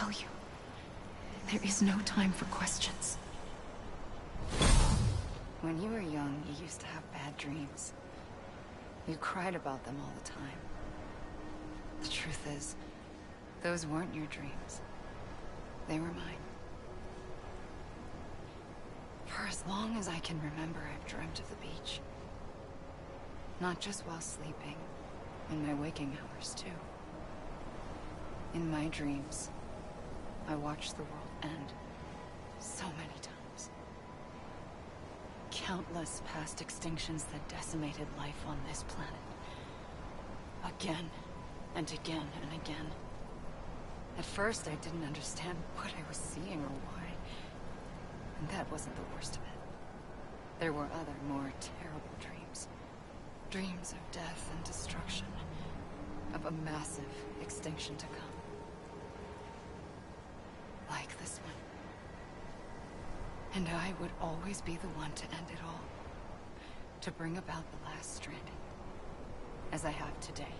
tell you. There is no time for questions. When you were young, you used to have bad dreams. You cried about them all the time. The truth is, those weren't your dreams. They were mine. For as long as I can remember, I've dreamt of the beach. Not just while sleeping, in my waking hours too. In my dreams, I watched the world end so many times. Countless past extinctions that decimated life on this planet. Again, and again, and again. At first, I didn't understand what I was seeing or why. And that wasn't the worst of it. There were other, more terrible dreams. Dreams of death and destruction. Of a massive extinction to come. Like this one. And I would always be the one to end it all. To bring about the last stranding. As I have today.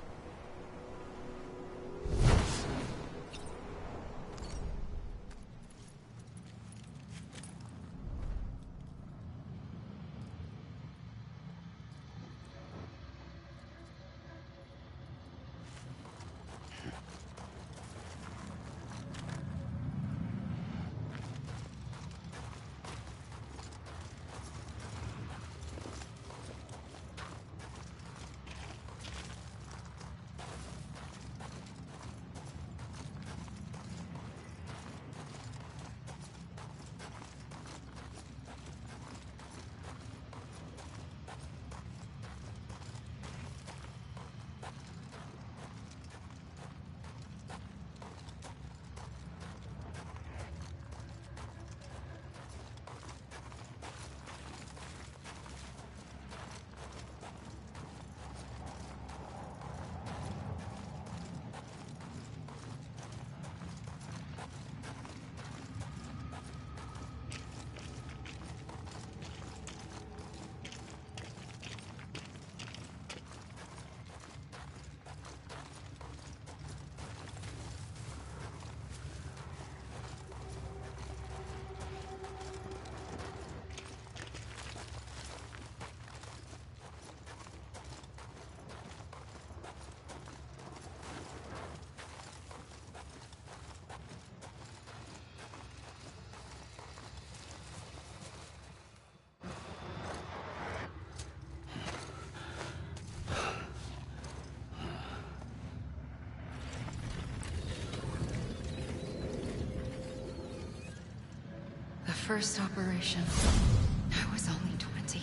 The first operation, I was only 20.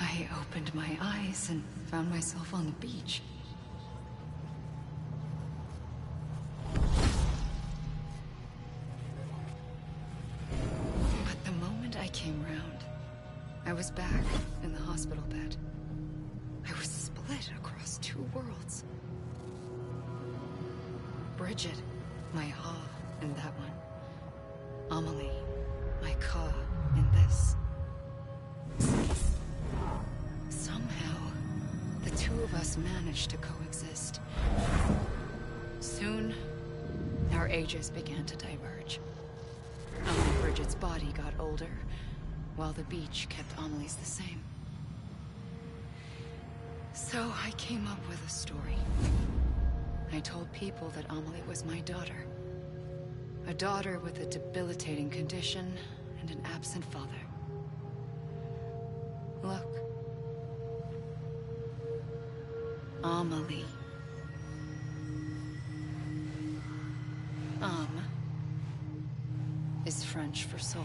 I opened my eyes and found myself on the beach. But the moment I came round, I was back in the hospital bed. I was split across two worlds. Bridget, my Ha in that one. Amelie, my Ka in this. Somehow, the two of us managed to coexist. Soon, our ages began to diverge. Only Bridget's body got older, while the beach kept Amelie's the same. So I came up with a story. I told people that Amelie was my daughter. A daughter with a debilitating condition and an absent father. Look. Amelie. Is French for soul.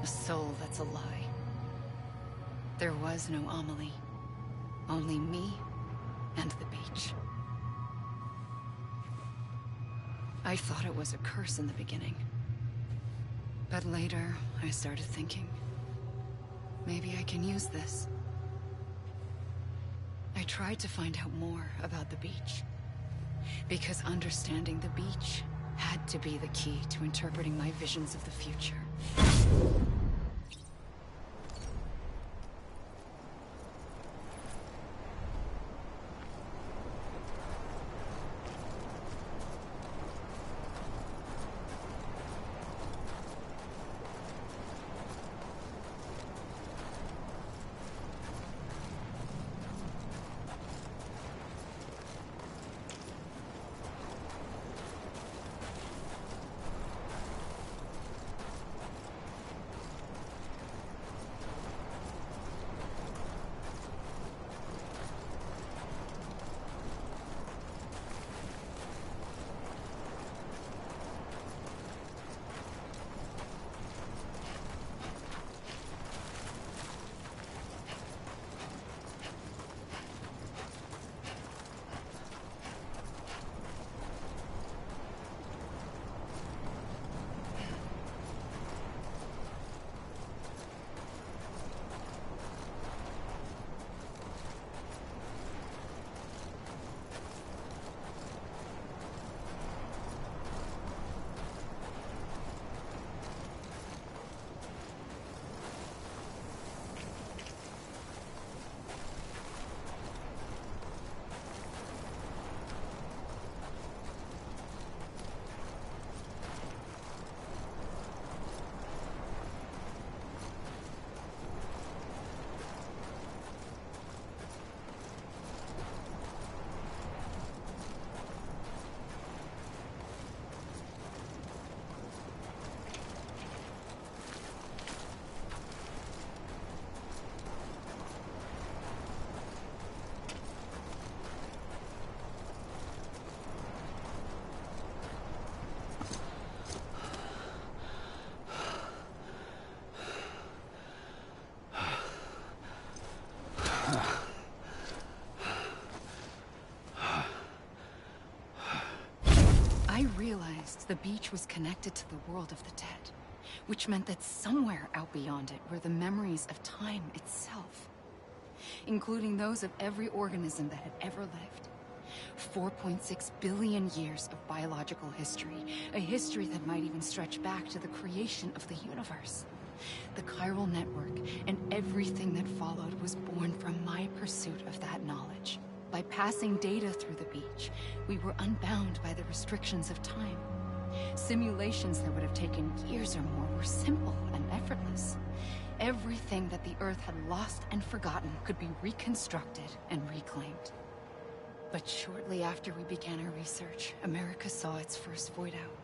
A soul that's a lie. There was no Amelie. Only me and the beach. I thought it was a curse in the beginning. But later, I started thinking, maybe I can use this. I tried to find out more about the beach. Because understanding the beach had to be the key to interpreting my visions of the future. I realized the beach was connected to the world of the dead, which meant that somewhere out beyond it were the memories of time itself, including those of every organism that had ever lived. 4.6 billion years of biological history, a history that might even stretch back to the creation of the universe. The chiral network and everything that followed was born from my pursuit of that knowledge. By passing data through the beach, we were unbound by the restrictions of time. Simulations that would have taken years or more were simple and effortless. Everything that the Earth had lost and forgotten could be reconstructed and reclaimed. But shortly after we began our research, America saw its first void out.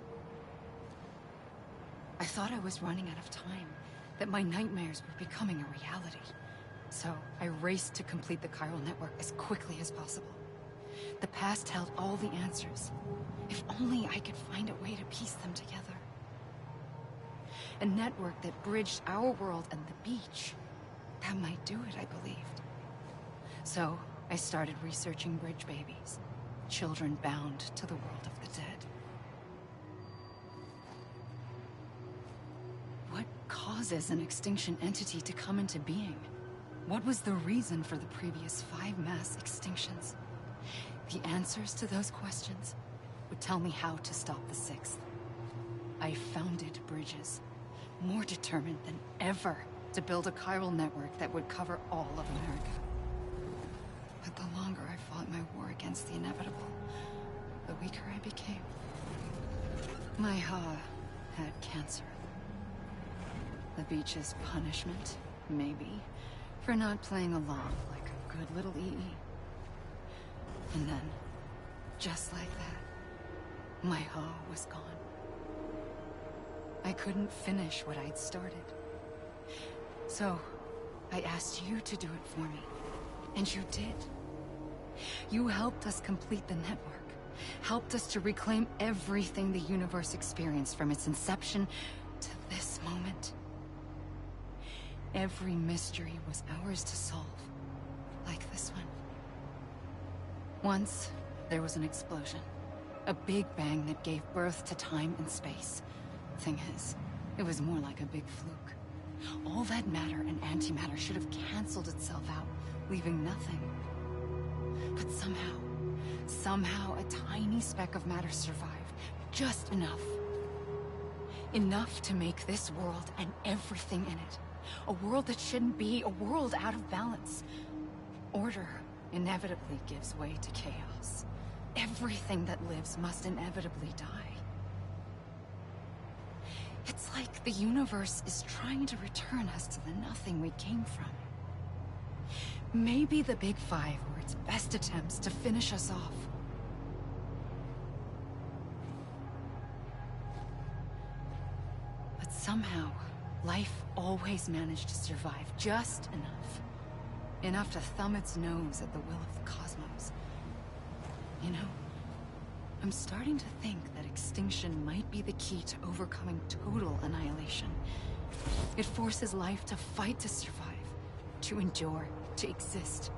I thought I was running out of time, that my nightmares were becoming a reality. So I raced to complete the chiral network as quickly as possible. The past held all the answers. If only I could find a way to piece them together. A network that bridged our world and the beach. That might do it, I believed. So I started researching bridge babies, children bound to the world of the dead. What causes an extinction entity to come into being? What was the reason for the previous 5 mass extinctions? The answers to those questions would tell me how to stop the 6th. I founded bridges, more determined than ever to build a chiral network that would cover all of America. But the longer I fought my war against the inevitable, the weaker I became. My Ha had cancer. The beach's punishment, maybe, for not playing along like a good little EE. And then, just like that, my Ha was gone. I couldn't finish what I'd started. So, I asked you to do it for me. And you did. You helped us complete the network. Helped us to reclaim everything the universe experienced from its inception to this moment. Every mystery was ours to solve, like this one. Once, there was an explosion. A big bang that gave birth to time and space. Thing is, it was more like a big fluke. All that matter and antimatter should have canceled itself out, leaving nothing. But somehow a tiny speck of matter survived. Just enough. Enough to make this world and everything in it. A world that shouldn't be, a world out of balance. Order inevitably gives way to chaos. Everything that lives must inevitably die. It's like the universe is trying to return us to the nothing we came from. Maybe the Big Five were its best attempts to finish us off. But somehow, life always managed to survive just enough. Enough to thumb its nose at the will of the cosmos. You know, I'm starting to think that extinction might be the key to overcoming total annihilation. It forces life to fight to survive, to endure, to exist.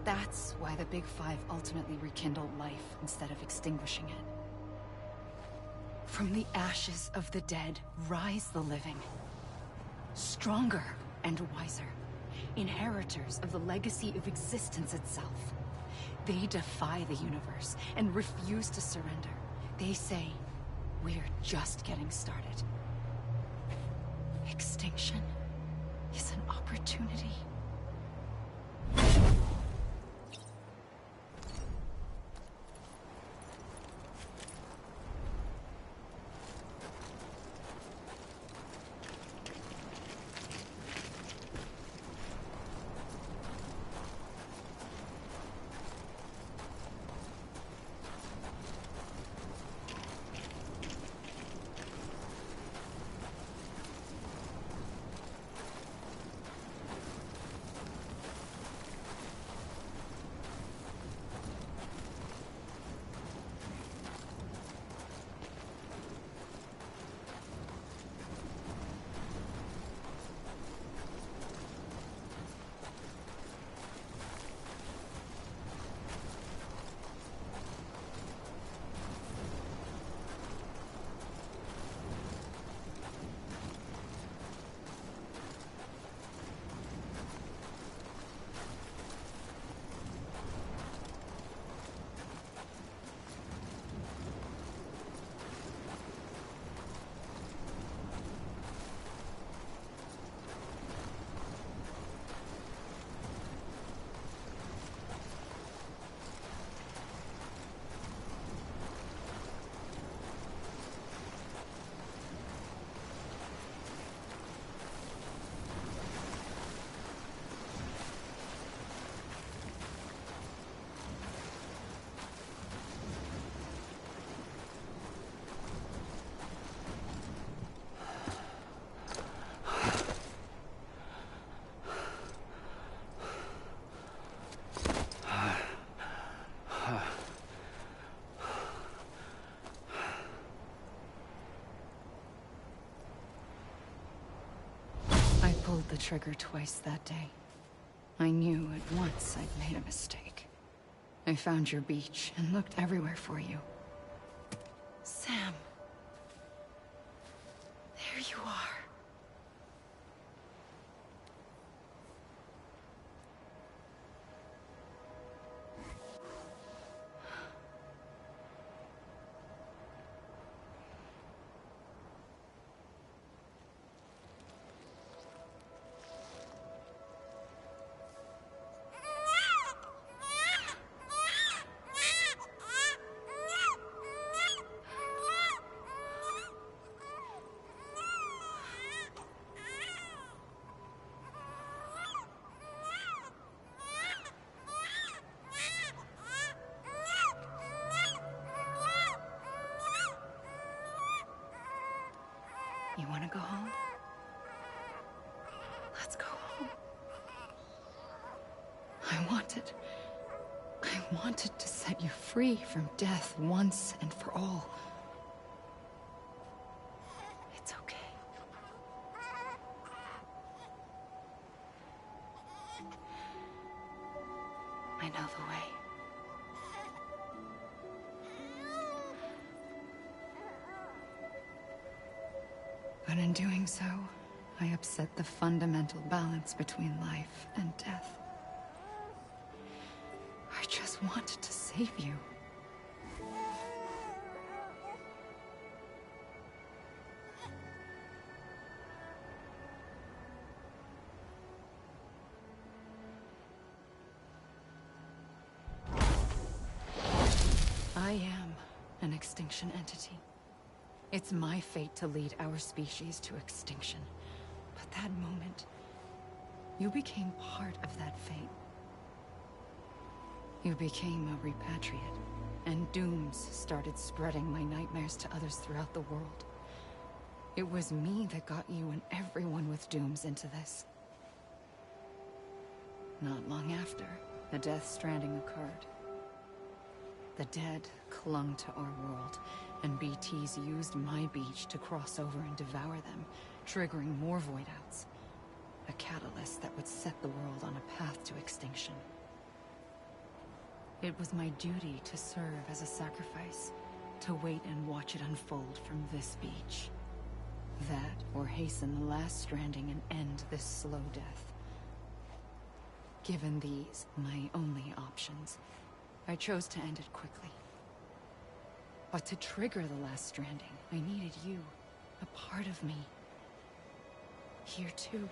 That's why the Big Five ultimately rekindled life instead of extinguishing it. From the ashes of the dead rise the living. Stronger and wiser. Inheritors of the legacy of existence itself. They defy the universe and refuse to surrender. They say, we're just getting started. Extinction is an opportunity. trigger twice that day. I knew at once I'd made a mistake. I found your beach and looked everywhere for you. Sam. There you are. You want to go home? Let's go home. I wanted to set you free from death once and for all. It's okay. I know the way. But in doing so, I upset the fundamental balance between life and death. I just wanted to save you. I am an extinction entity. It's my fate to lead our species to extinction. But that moment, you became part of that fate. You became a repatriate, and dooms started spreading my nightmares to others throughout the world. It was me that got you and everyone with dooms into this. Not long after, the death stranding occurred. The dead clung to our world, and BTs used my beach to cross over and devour them, triggering more void-outs. A catalyst that would set the world on a path to extinction. It was my duty to serve as a sacrifice, to wait and watch it unfold from this beach. That, or hasten the last stranding and end this slow death. Given these, my only options, I chose to end it quickly. But to trigger the last stranding, I needed you, a part of me. Here too.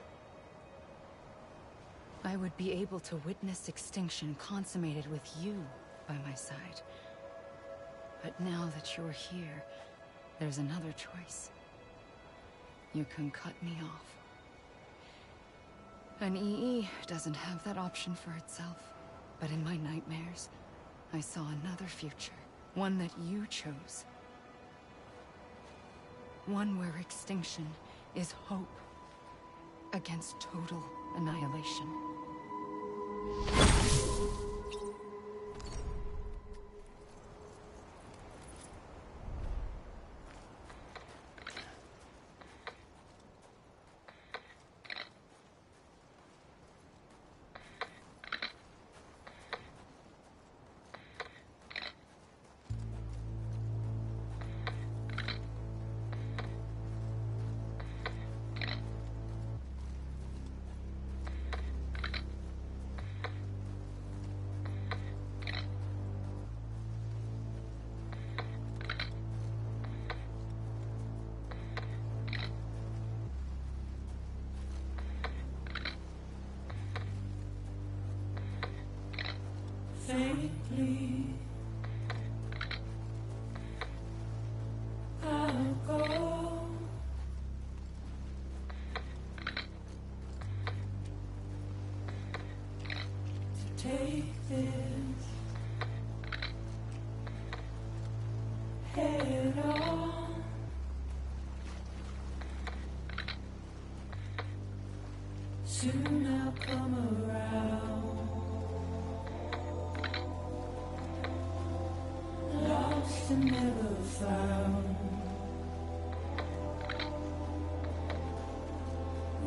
I would be able to witness extinction consummated with you by my side. But now that you're here, there's another choice. You can cut me off. An EE doesn't have that option for itself. But in my nightmares, I saw another future. One that you chose. One where extinction is hope against total annihilation. Faintly, I'll go to take this head on. Soon I'll come around. Lost and never found,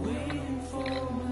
waiting for my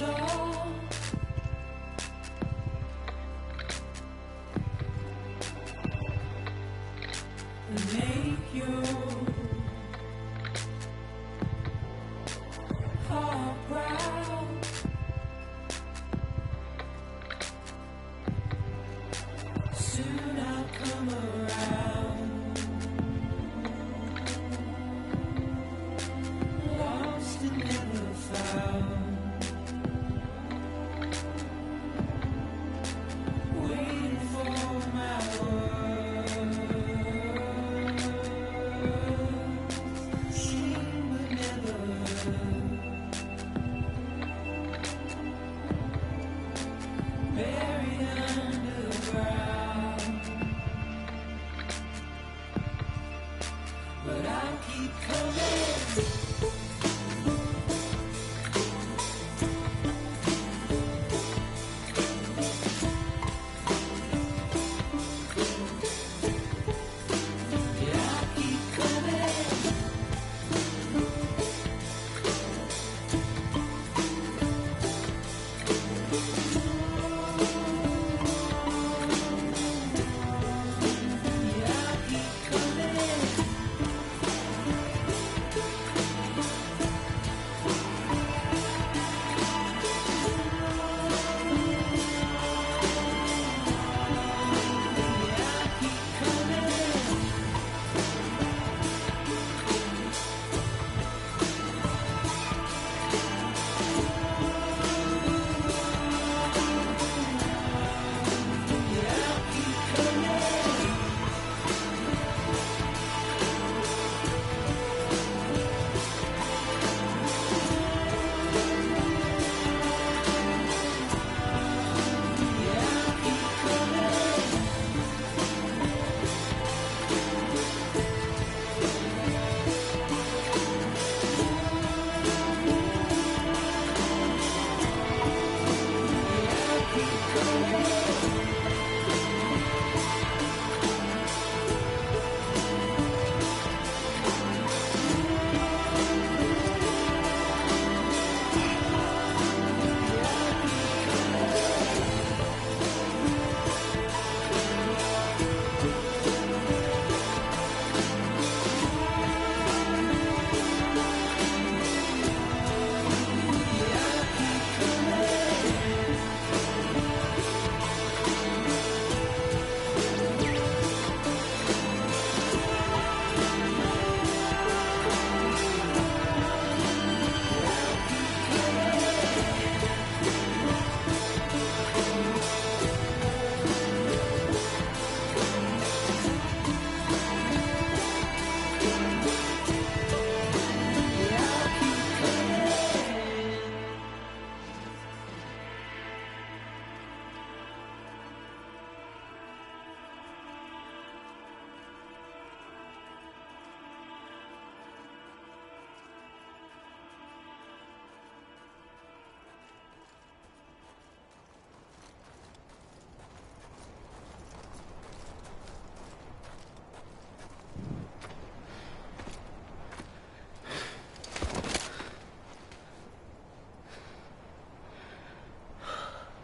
all and make your heart proud. Soon I'll come around, lost and never found, waiting for my words, seen but never heard, buried underground. But I'll keep coming. Yeah, I'll keep coming. Yeah, I'll keep coming.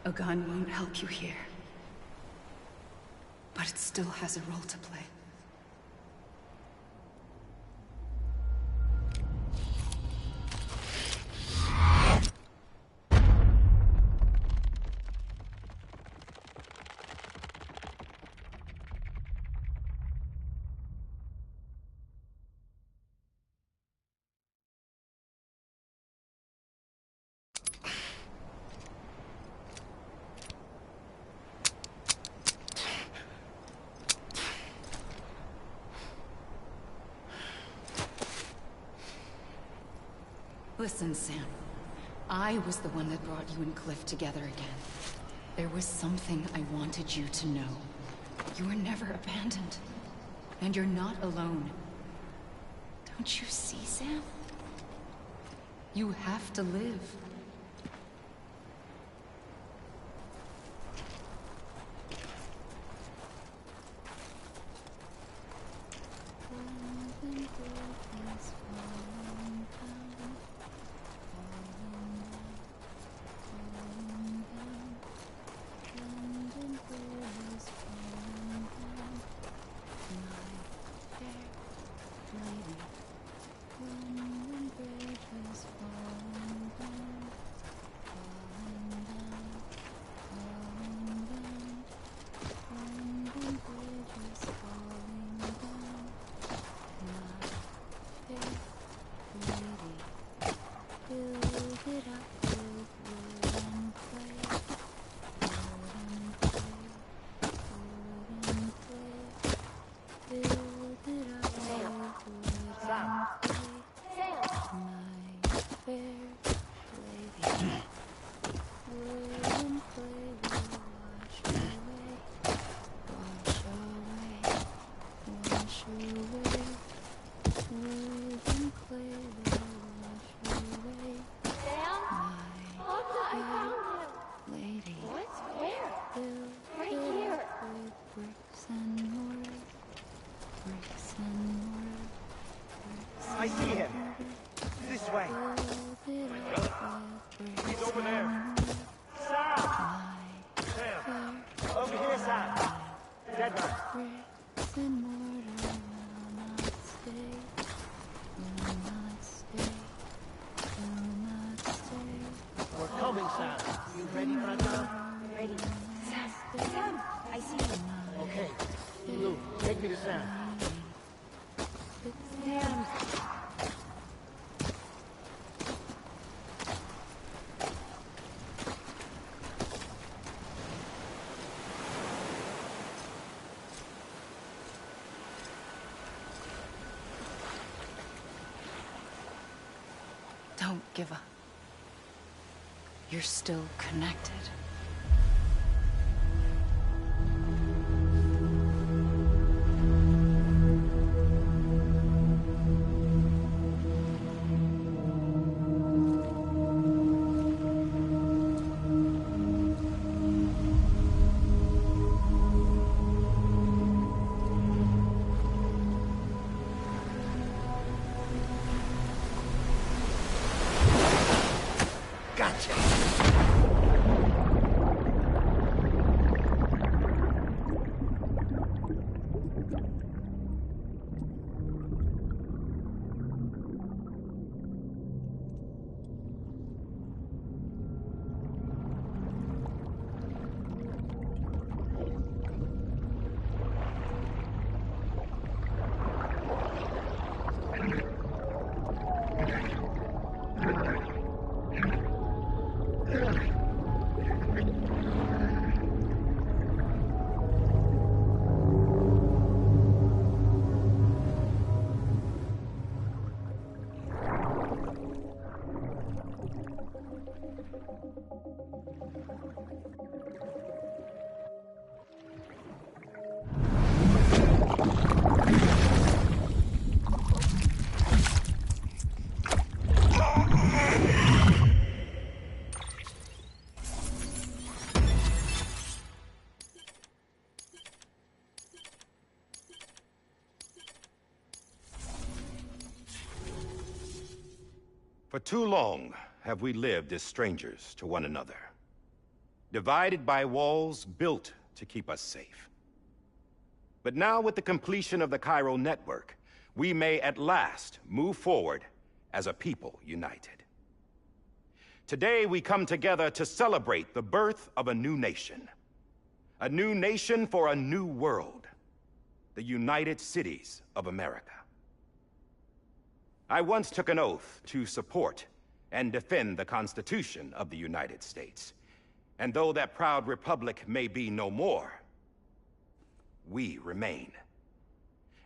A gun won't help you here. But it still has a role to play. Listen, Sam. I was the one that brought you and Cliff together again. There was something I wanted you to know. You were never abandoned. And you're not alone. Don't you see, Sam? You have to live. I see him. This way. He's over there. Sam! Sam! Over here, Sam! Dead man. We're coming, Sam. You ready, Brenda? Ready. Sam! Sam! I see you. Okay. Lou, take me to Sam. Sam! Don't give up. You're still connected. Gotcha! For too long have we lived as strangers to one another, divided by walls built to keep us safe. But now, with the completion of the Cairo network, we may at last move forward as a people united. Today, we come together to celebrate the birth of a new nation for a new world, the United Cities of America. I once took an oath to support and defend the Constitution of the United States. And though that proud republic may be no more, we remain.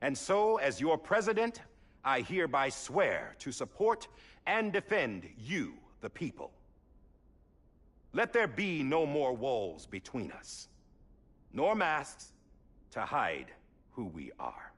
And so, as your president, I hereby swear to support and defend you, the people. Let there be no more walls between us, nor masks to hide who we are.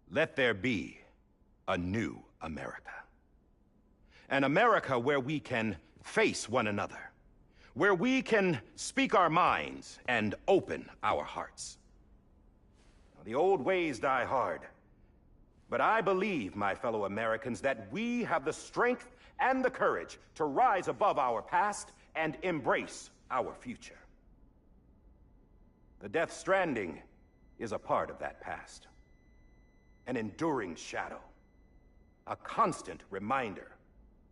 Let there be a new America. An America where we can face one another, where we can speak our minds and open our hearts. The old ways die hard, but I believe, my fellow Americans, that we have the strength and the courage to rise above our past and embrace our future. The Death Stranding is a part of that past. An enduring shadow, a constant reminder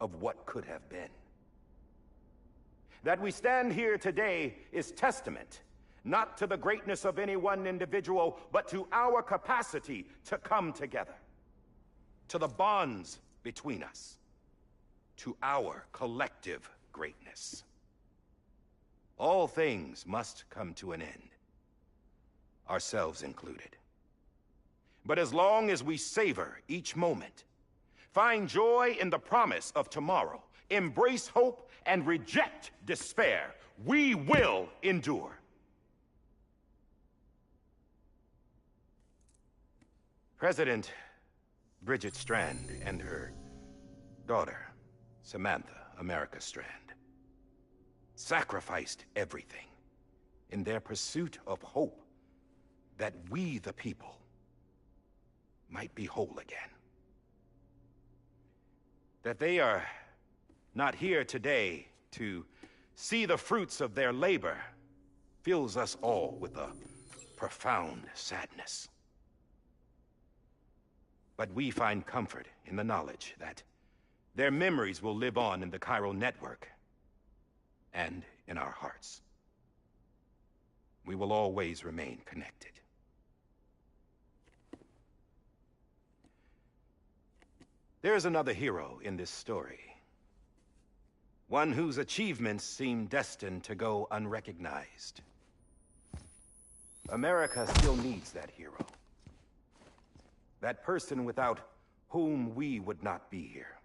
of what could have been. That we stand here today is testament, not to the greatness of any one individual, but to our capacity to come together, to the bonds between us, to our collective greatness. All things must come to an end, ourselves included. But as long as we savor each moment, find joy in the promise of tomorrow, embrace hope, and reject despair, we will endure. President Bridget Strand and her daughter, Samantha America Strand, sacrificed everything in their pursuit of hope that we, the people, might be whole again. That they are not here today to see the fruits of their labor fills us all with a profound sadness. But we find comfort in the knowledge that their memories will live on in the chiral network and in our hearts. We will always remain connected. There's another hero in this story. One whose achievements seem destined to go unrecognized. America still needs that hero. That person without whom we would not be here.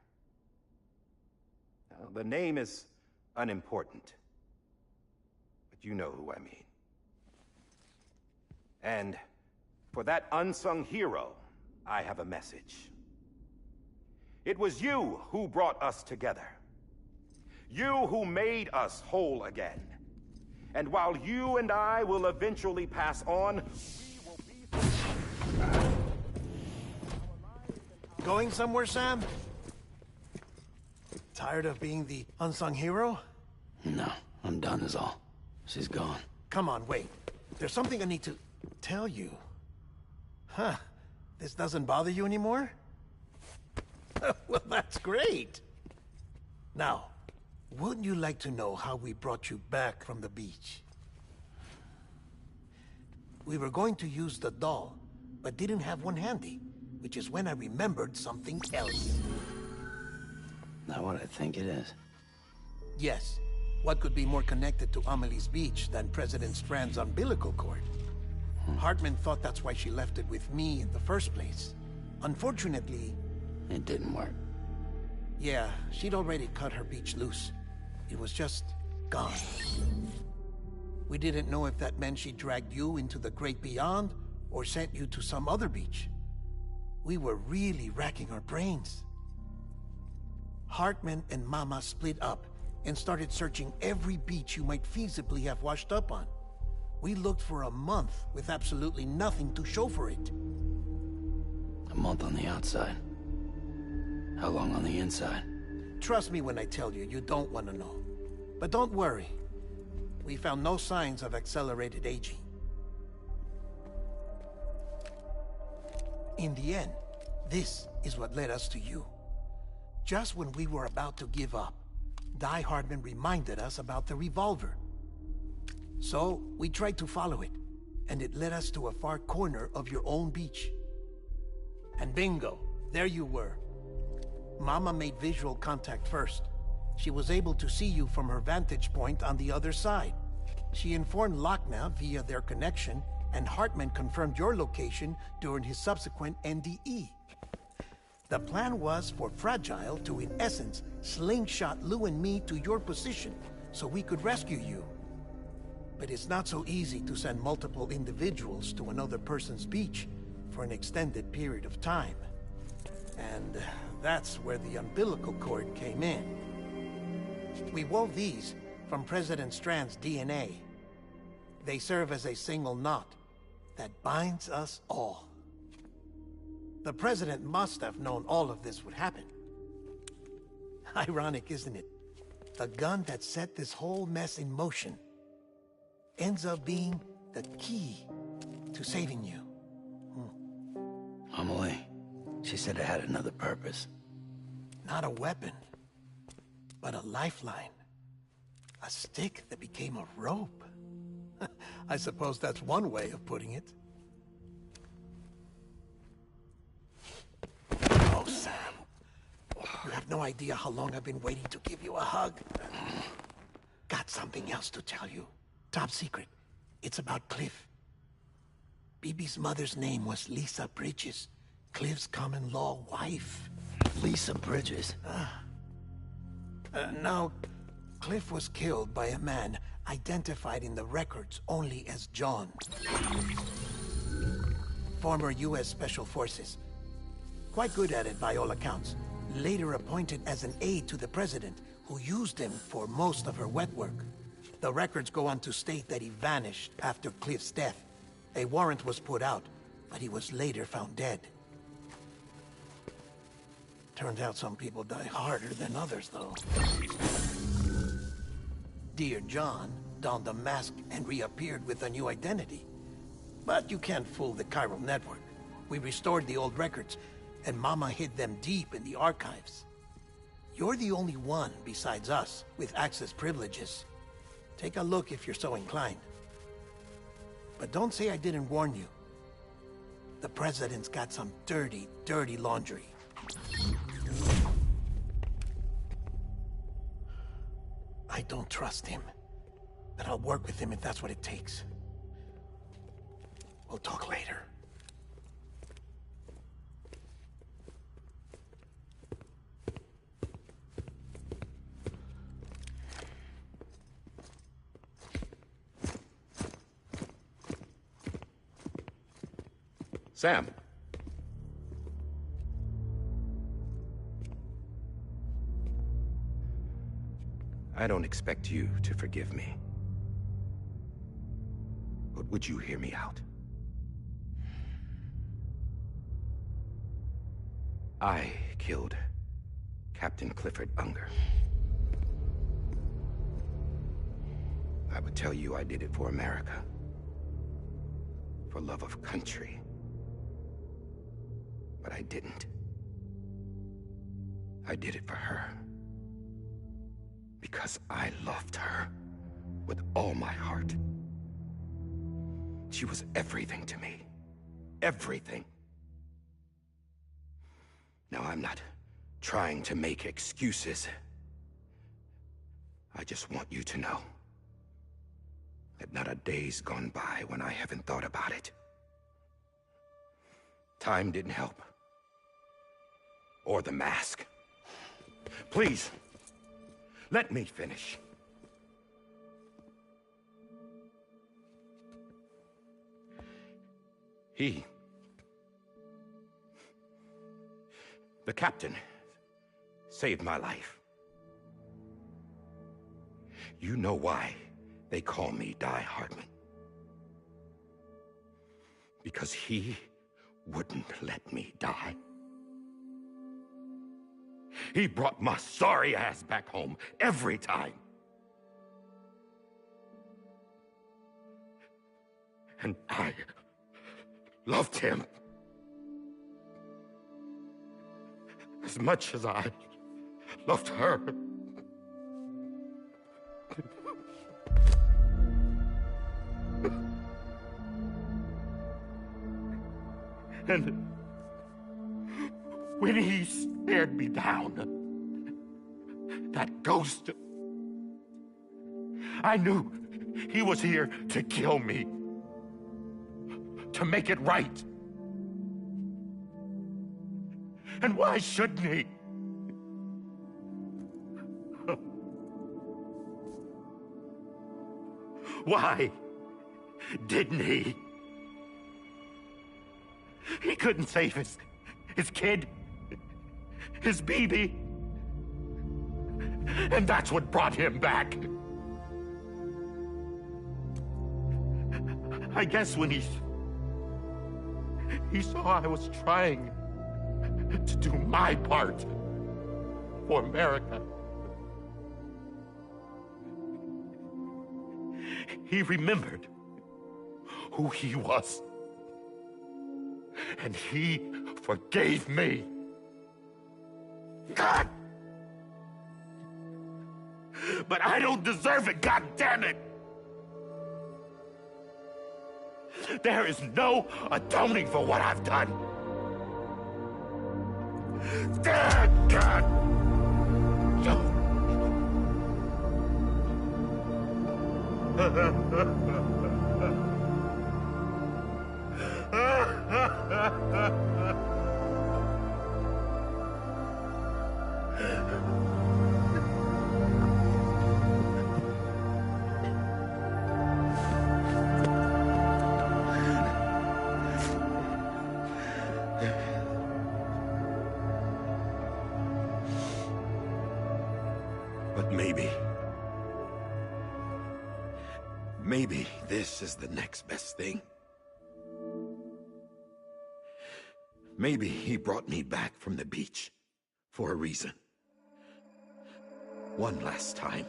Now, the name is unimportant, but you know who I mean. And for that unsung hero, I have a message. It was you who brought us together. You who made us whole again. And while you and I will eventually pass on, Going somewhere, Sam? Tired of being the unsung hero? No, I'm done is all. She's gone. Come on, wait. There's something I need to tell you. Huh. This doesn't bother you anymore? Well, that's great. Now, wouldn't you like to know how we brought you back from the beach? We were going to use the doll, but didn't have one handy, which is when I remembered something else. Not what I think it is. Yes. What could be more connected to Amelie's beach than President Strand's umbilical cord? Hartman thought that's why she left it with me in the first place. Unfortunately... It didn't work. Yeah, she'd already cut her beach loose. It was just gone. We didn't know if that meant she dragged you into the great beyond, or sent you to some other beach. We were really racking our brains. Hartman and Mama split up and started searching every beach you might feasibly have washed up on. We looked for a month with absolutely nothing to show for it. A month on the outside. How long on the inside? Trust me when I tell you, you don't want to know. But don't worry. We found no signs of accelerated aging. In the end, this is what led us to you. Just when we were about to give up, Die Hardman reminded us about the revolver. So, we tried to follow it, and it led us to a far corner of your own beach. And bingo, there you were. Mama made visual contact first. She was able to see you from her vantage point on the other side. She informed Lochna via their connection, and Hartman confirmed your location during his subsequent NDE. The plan was for Fragile to, in essence, slingshot Lou and me to your position, so we could rescue you. But it's not so easy to send multiple individuals to another person's beach for an extended period of time. And that's where the umbilical cord came in. We wove these from President Strand's DNA. They serve as a single knot that binds us all. The President must have known all of this would happen. Ironic, isn't it? The gun that set this whole mess in motion ends up being the key to saving you. Amelie, she said it had another purpose. Not a weapon, But a lifeline. A stick that became a rope. I suppose that's one way of putting it. Oh, Sam. You have no idea how long I've been waiting to give you a hug. Got something else to tell you. Top secret. It's about Cliff. Bibi's mother's name was Lisa Bridges. Cliff's common-law wife. Lisa Bridges. Now, Cliff was killed by a man identified in the records only as John. Former U.S. Special Forces. Quite good at it by all accounts. Later appointed as an aide to the president, who used him for most of her wet work. The records go on to state that he vanished after Cliff's death. A warrant was put out, but he was later found dead. Turns out some people die harder than others, though. Dear John donned a mask and reappeared with a new identity. But you can't fool the chiral network. We restored the old records, and Mama hid them deep in the archives. You're the only one, besides us, with access privileges. Take a look if you're so inclined. But don't say I didn't warn you. The President's got some dirty, dirty laundry. I don't trust him, but I'll work with him if that's what it takes. We'll talk later. Sam. I don't expect you to forgive me. But would you hear me out? I killed Captain Clifford Unger. I would tell you I did it for America. For love of country. But I didn't. I did it for her. Because I loved her with all my heart. She was everything to me. Everything. Now, I'm not trying to make excuses. I just want you to know that not a day's gone by when I haven't thought about it. Time didn't help. Or the mask. Please, let me finish. The captain, saved my life. You know why they call me Die Hardman. Because he wouldn't let me die. He brought my sorry ass back home every time. And I loved him as much as I loved her. And when he stared me down, that ghost, I knew he was here to kill me, to make it right. And why shouldn't he? Why didn't he? He couldn't save his kid, his baby. And that's what brought him back. I guess when he saw I was trying to do my part for America, he remembered who he was. And he forgave me. God! But I don't deserve it, God damn it! There is no atoning for what I've done. God! But maybe this is the next best thing. Maybe he brought me back from the beach for a reason. One last time.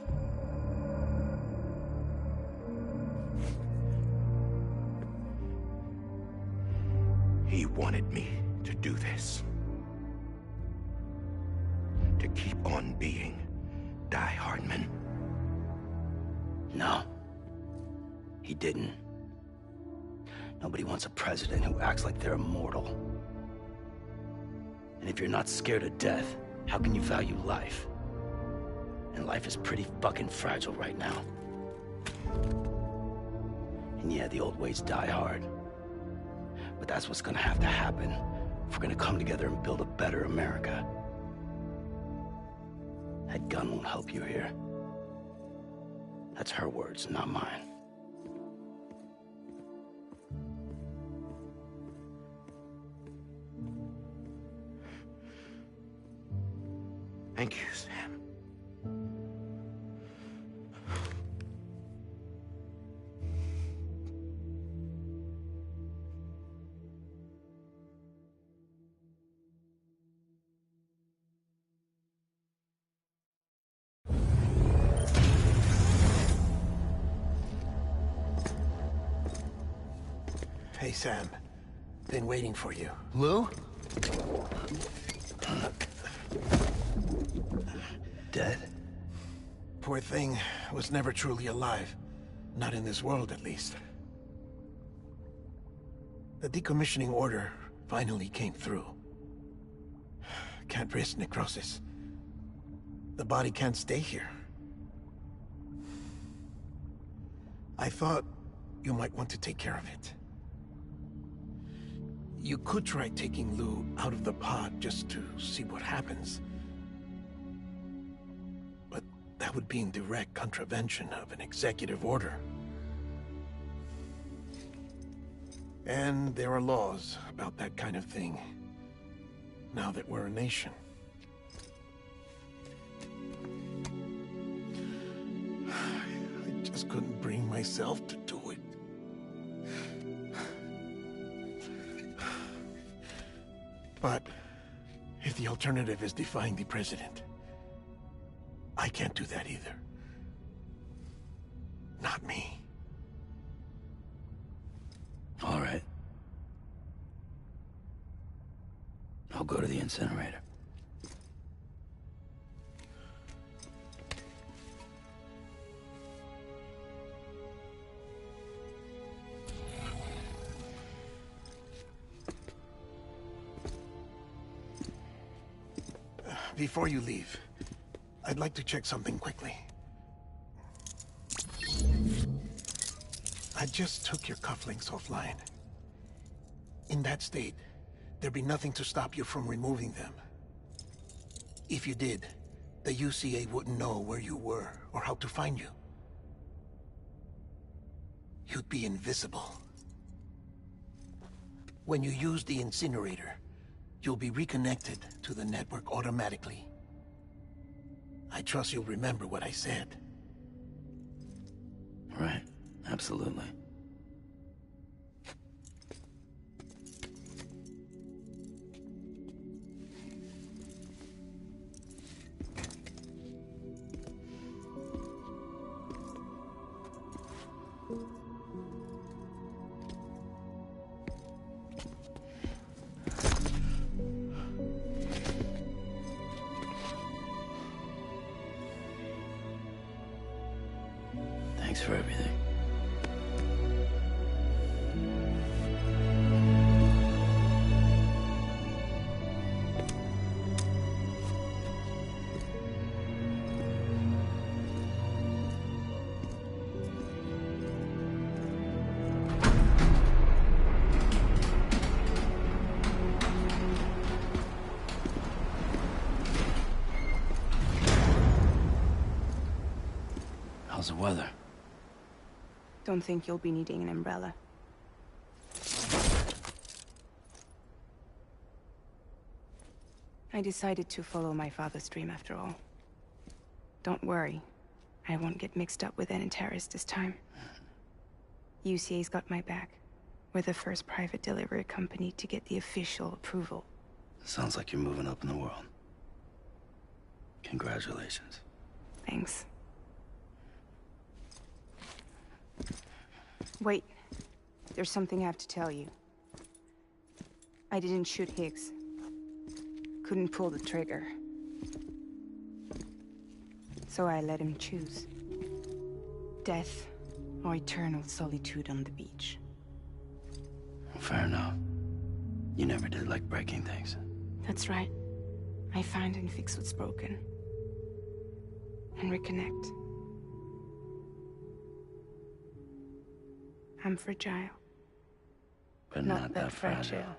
He wanted me to do this. To keep on being Die Hardman. No. He didn't. Nobody wants a president who acts like they're immortal. And if you're not scared of death, how can you value life? And life is pretty fucking fragile right now. And yeah, the old ways die hard. But that's what's gonna have to happen if we're gonna come together and build a better America. That gun won't help you here. That's her words, not mine. Thank you, Sam. Hey, Sam. Been waiting for you. Lou? Dead? Poor thing was never truly alive. Not in this world, at least. The decommissioning order finally came through. Can't risk necrosis. The body can't stay here. I thought you might want to take care of it. You could try taking Lou out of the pod just to see what happens. But that would be in direct contravention of an executive order. And there are laws about that kind of thing, now that we're a nation. I just couldn't bring myself to do it. But if the alternative is defying the president, I can't do that either. Not me. All right. I'll go to the incinerator. Before you leave, I'd like to check something quickly. I just took your cufflinks offline. In that state, there'd be nothing to stop you from removing them. If you did, the UCA wouldn't know where you were or how to find you. You'd be invisible. When you use the incinerator, you'll be reconnected to the network automatically. I trust you'll remember what I said. Right. Absolutely. Thanks for everything. How's the weather? Don't think you'll be needing an umbrella. I decided to follow my father's dream after all. Don't worry. I won't get mixed up with any terrorists this time. UCA's got my back. We're the first private delivery company to get the official approval. Sounds like you're moving up in the world. Congratulations. Thanks. Wait. There's something I have to tell you. I didn't shoot Higgs. Couldn't pull the trigger. So I let him choose. Death or eternal solitude on the beach. Fair enough. You never did like breaking things. That's right. I find and fix what's broken. And reconnect. I'm fragile. But not that fragile.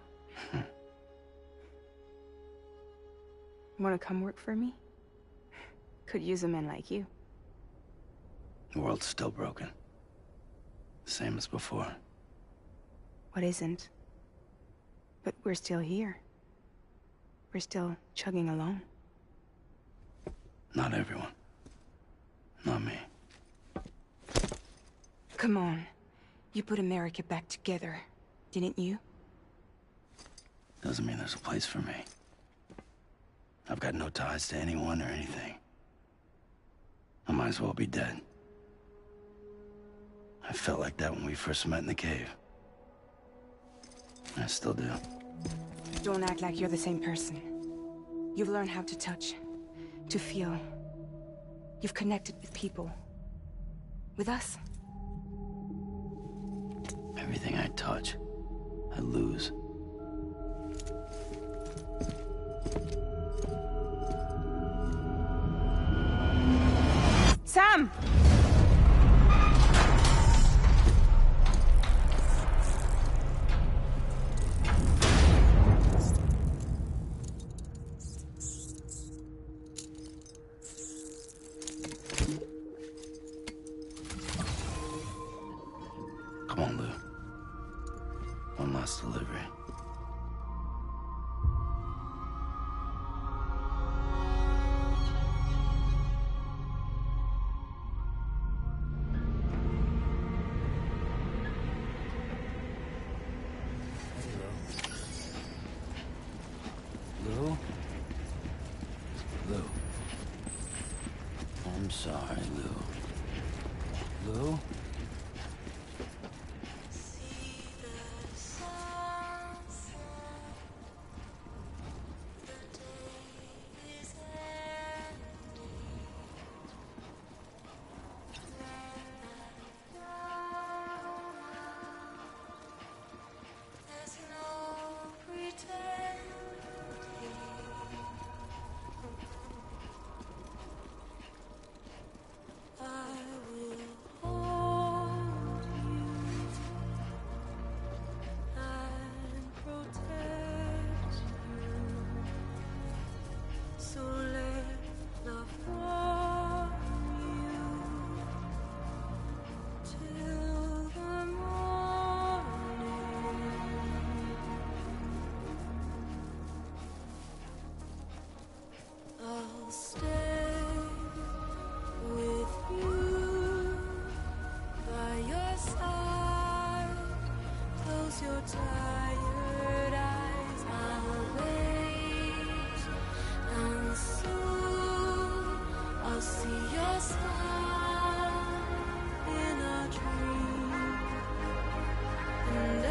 Wanna come work for me? Could use a man like you. The world's still broken. Same as before. What isn't? But we're still here. We're still chugging along. Not everyone. Not me. Come on. You put America back together, didn't you? Doesn't mean there's a place for me. I've got no ties to anyone or anything. I might as well be dead. I felt like that when we first met in the cave. I still do. Don't act like you're the same person. You've learned how to touch, to feel. You've connected with people. With us. Everything I touch, I lose. Sam! Come on, Lou. One last delivery. Lou? Lou. I'm sorry, Lou. Lou? Tired eyes, I'll wait, and soon I'll see your smile in a dream, and I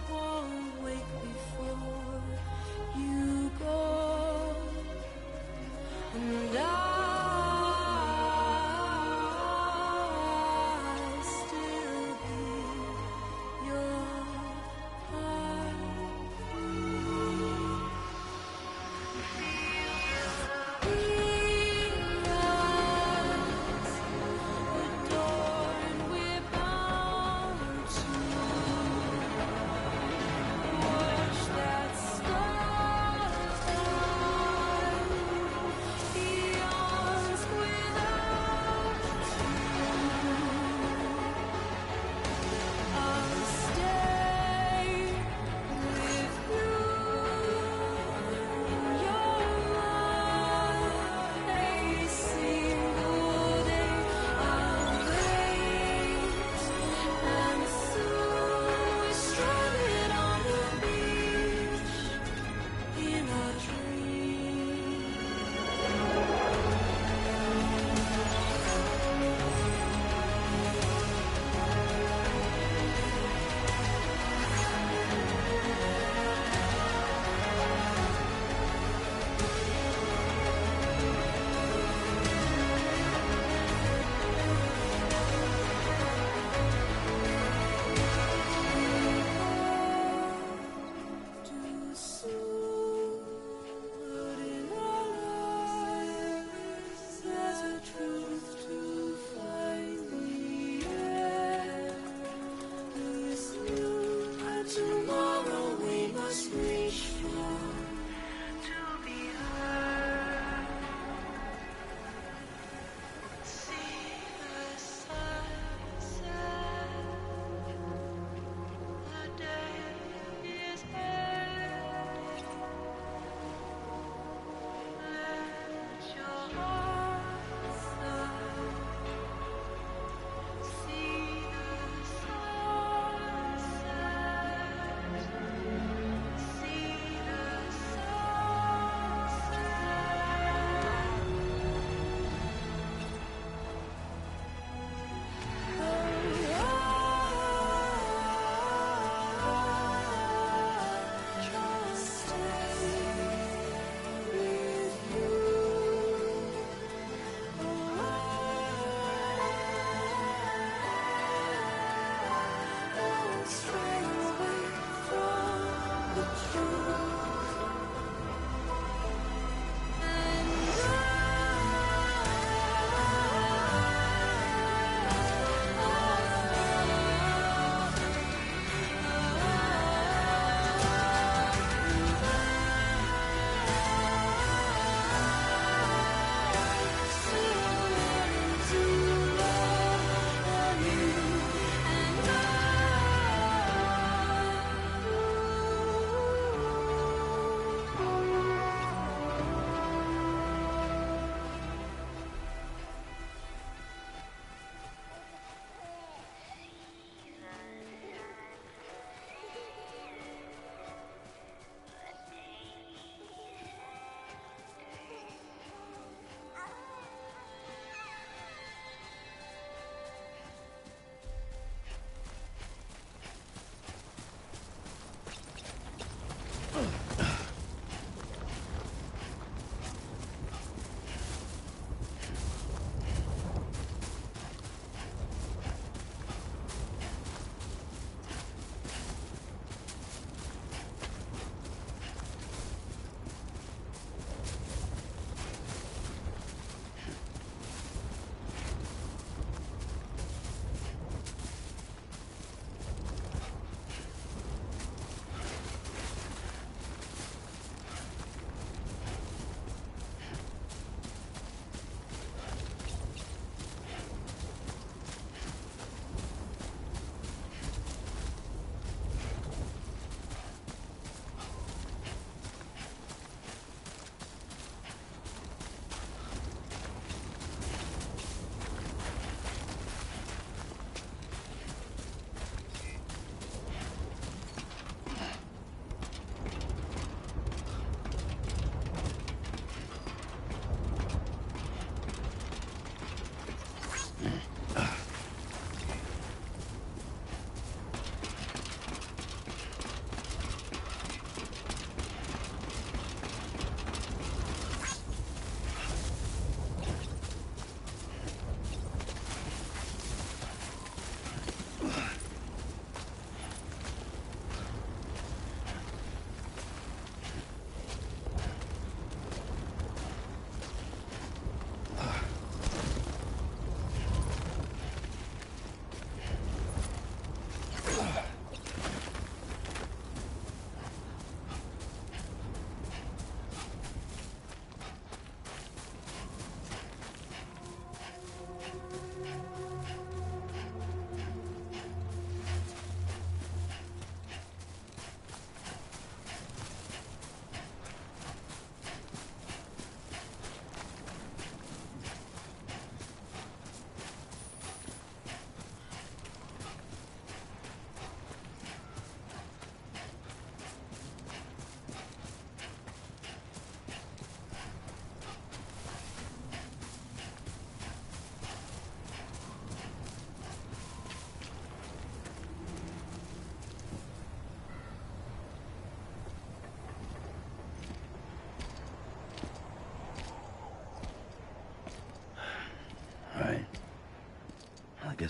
won't wake before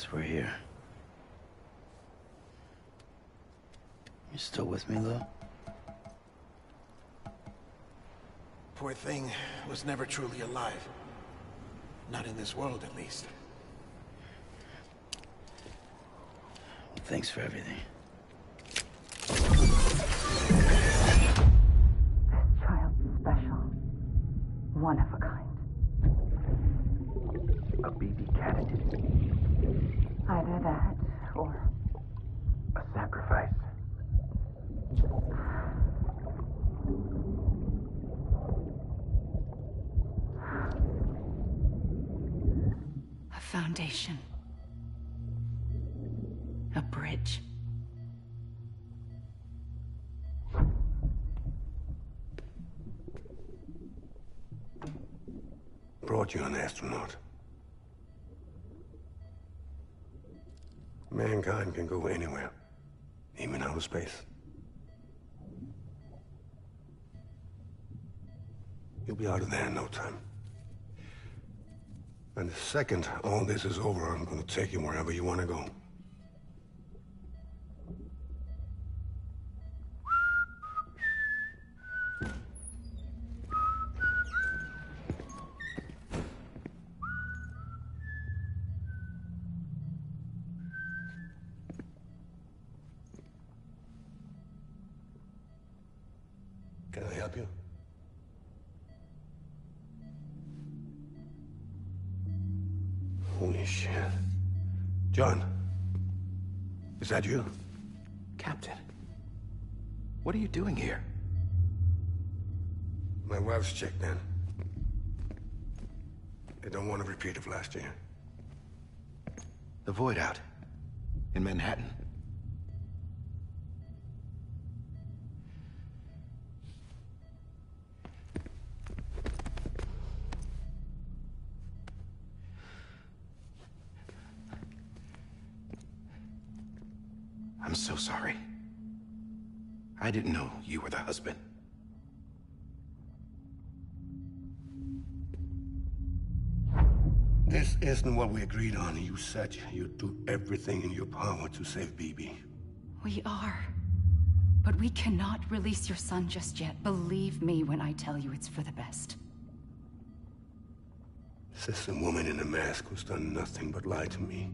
guess we're here. You still with me, Lou? Poor thing was never truly alive. Not in this world, at least. Well, thanks for everything. Child special. One of a kind. A BB candidate. Either that, or... A sacrifice. a foundation. A bridge. Brought you an astronaut. Mankind can go anywhere, even outer space. You'll be out of there in no time. And the second all this is over, I'm gonna take you wherever you want to go. Can I help you? Holy shit. John, is that you? Captain, what are you doing here? My wife's checked in. They don't want a repeat of last year. The Void out in Manhattan. I'm so sorry. I didn't know you were the husband. This isn't what we agreed on. You said you'd do everything in your power to save BB. We are. But we cannot release your son just yet. Believe me when I tell you it's for the best. This is a woman in a mask who's done nothing but lie to me.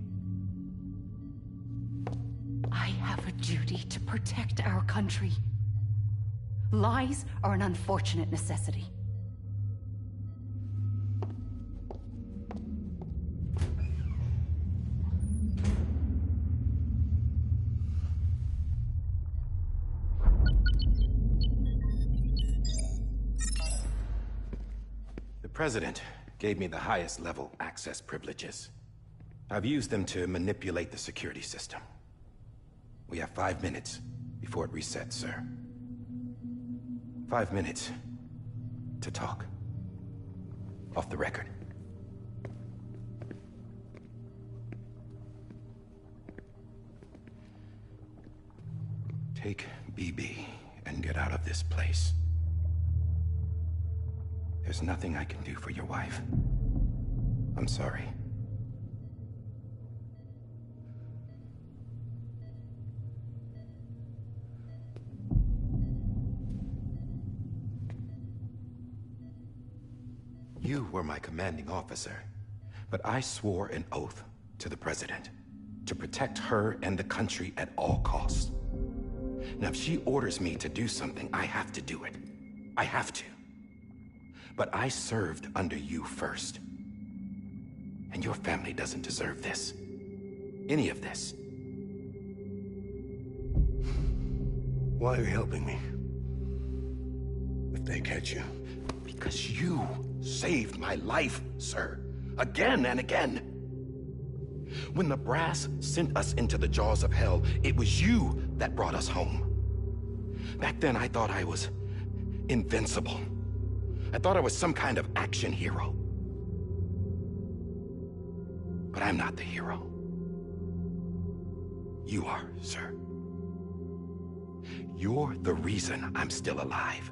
I have a duty to protect our country. Lies are an unfortunate necessity. The President gave me the highest level access privileges. I've used them to manipulate the security system. We have 5 minutes before it resets, sir. 5 minutes to talk. Off the record. Take BB and get out of this place. There's nothing I can do for your wife. I'm sorry. You were my commanding officer, but I swore an oath to the President to protect her and the country at all costs. Now, if she orders me to do something, I have to do it. I have to. But I served under you first. And your family doesn't deserve this. Any of this. Why are you helping me? If they catch you. Because you saved my life, sir. Again and again. When the brass sent us into the jaws of hell, it was you that brought us home. Back then, I thought I was invincible. I thought I was some kind of action hero. But I'm not the hero. You are, sir. You're the reason I'm still alive.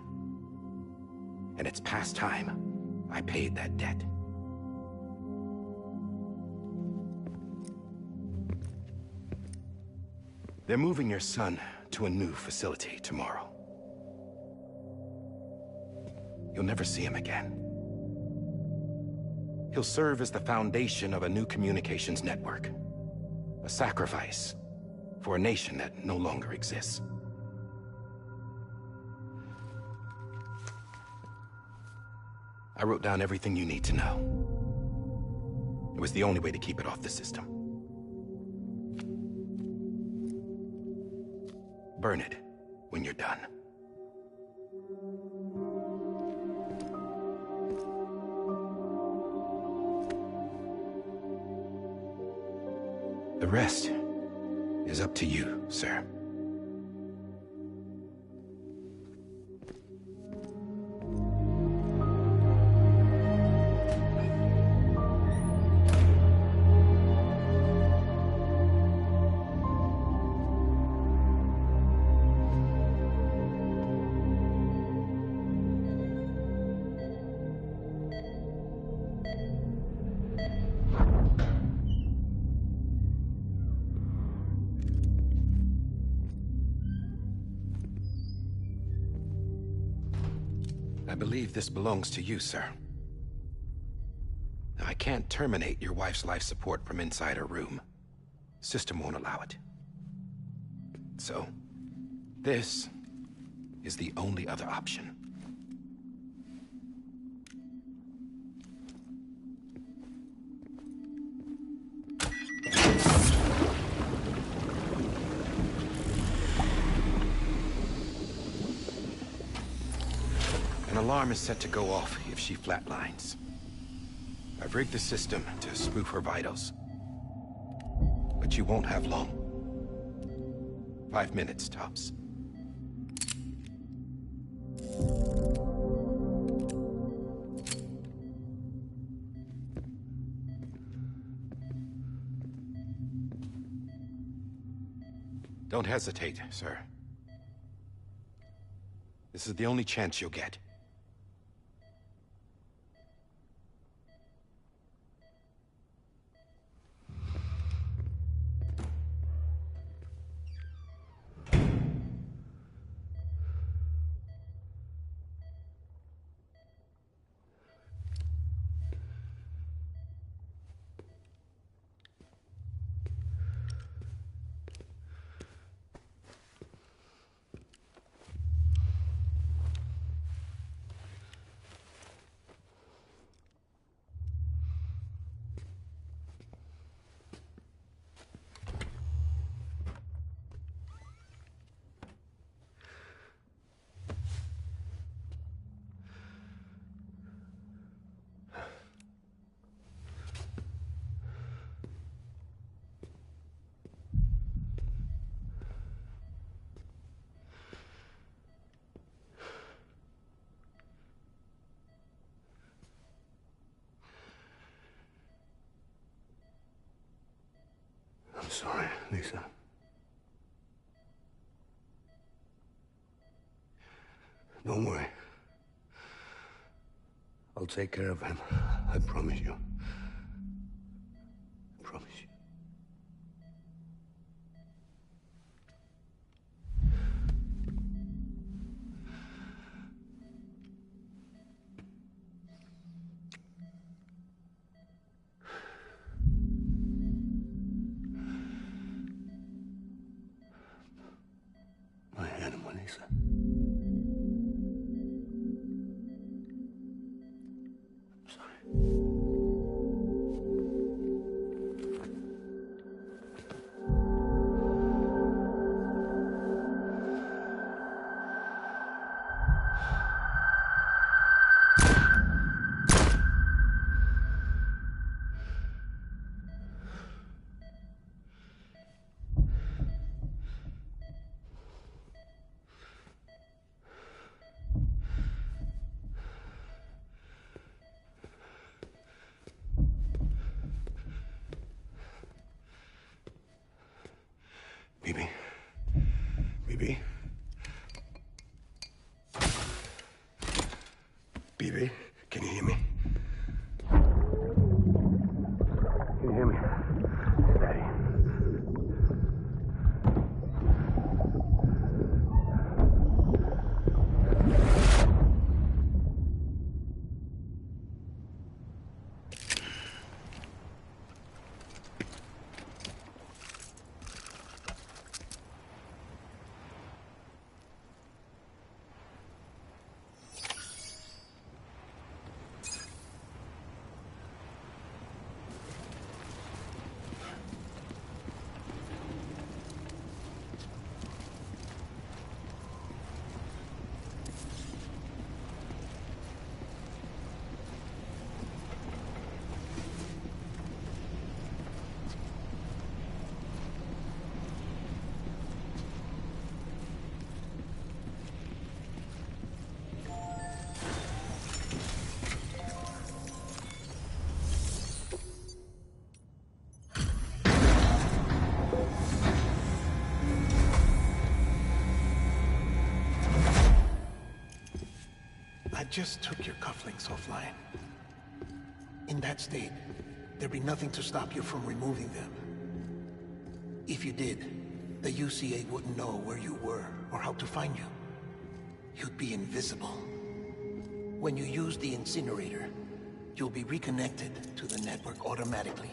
And it's past time I paid that debt. They're moving your son to a new facility tomorrow. You'll never see him again. He'll serve as the foundation of a new communications network. A sacrifice for a nation that no longer exists. I wrote down everything you need to know. It was the only way to keep it off the system. Burn it when you're done. The rest is up to you, sir. I believe this belongs to you, sir. I can't terminate your wife's life support from inside her room. System won't allow it. So, this is the only other option. An alarm is set to go off if she flatlines. I've rigged the system to spoof her vitals. But you won't have long. 5 minutes, tops. Don't hesitate, sir. This is the only chance you'll get. I'm sorry, Lisa. Don't worry. I'll take care of him. I promise you. I promise you. My animal, Lisa. I'm sorry. Bibi? Bibi? Bibi, can you hear me? Can you hear me? Steady. just took your cufflinks offline. In that state, there'd be nothing to stop you from removing them. If you did, the UCA wouldn't know where you were or how to find you. You'd be invisible. When you use the incinerator, you'll be reconnected to the network automatically.